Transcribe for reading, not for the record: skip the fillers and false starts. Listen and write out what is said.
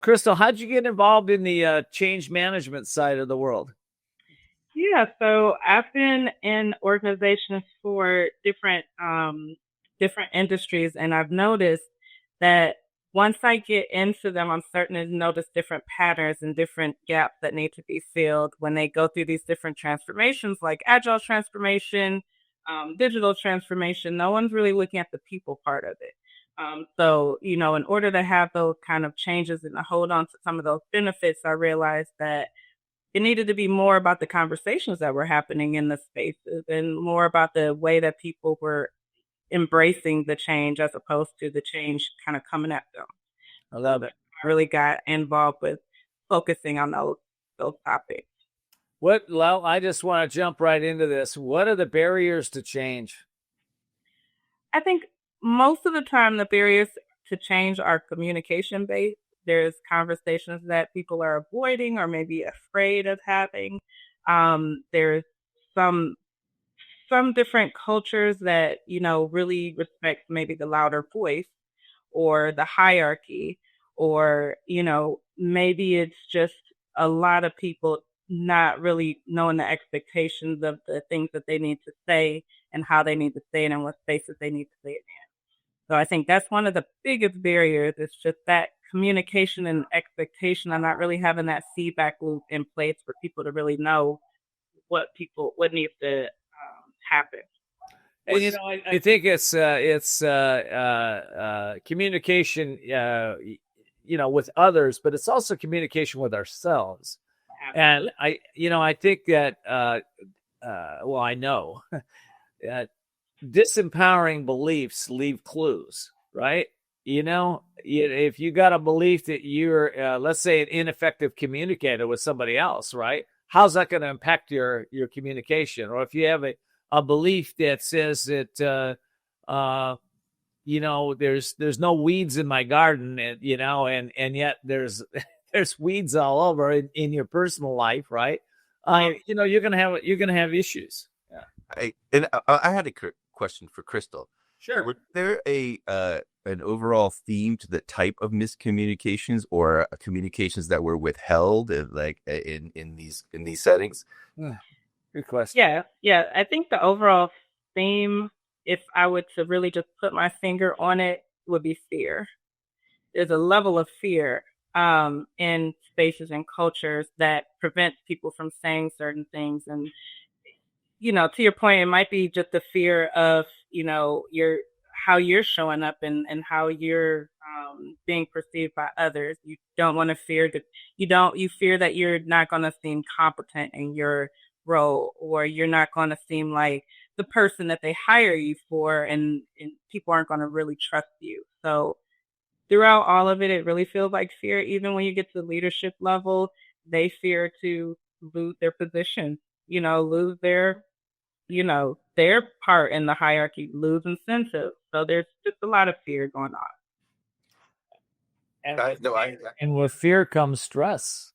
Crystal, how'd you get involved in the change management side of the world? Yeah, so I've been in organizations for different industries, and I've noticed that once I get into them, I'm starting to notice different patterns and different gaps that need to be filled when they go through these different transformations, like agile transformation, digital transformation. No one's really looking at the people part of it. So, in order to have those kind of changes and to hold on to some of those benefits, I realized that it needed to be more about the conversations that were happening in the spaces and more about the way that people were embracing the change as opposed to the change kind of coming at them. I So love that it. I really got involved with focusing on those topics. Well, I just want to jump right into this. What are the barriers to change? I think most of the time the barriers to change are communication based. There's conversations that people are avoiding or maybe afraid of having. There's some some different cultures that really respect maybe the louder voice or the hierarchy, or maybe it's just a lot of people not really knowing the expectations of the things that they need to say and how they need to say it and what spaces they need to say it in. So I think that's one of the biggest barriers. It's just that communication and expectation. I'm not really having that feedback loop in place for people to really know what needs to happen. And I think it's communication, with others, but it's also communication with ourselves. And I think that, well, I know that disempowering beliefs leave clues, right? If you got a belief that you're, let's say, an ineffective communicator with somebody else, right? How's that going to impact your communication? Or if you have a belief that says that, there's no weeds in my garden, and yet there's there's weeds all over in your personal life, right? You're gonna have issues. Yeah. I had a question for Crystal. Sure. Was there an overall theme to the type of miscommunications or communications that were withheld, in these settings? Good question. Yeah. I think the overall theme, if I were to really just put my finger on it, would be fear. There's a level of fear in spaces and cultures that prevents people from saying certain things. And, to your point, it might be just the fear of, your how you're showing up and how you're being perceived by others. You don't want to fear that you fear that you're not going to seem competent in your role, or you're not going to seem like the person that they hire you for, and people aren't going to really trust you. So throughout all of it, it really feels like fear. Even when you get to the leadership level, they fear to lose their position, lose their part in the hierarchy, lose incentive. So there's just a lot of fear going on. And with fear comes stress.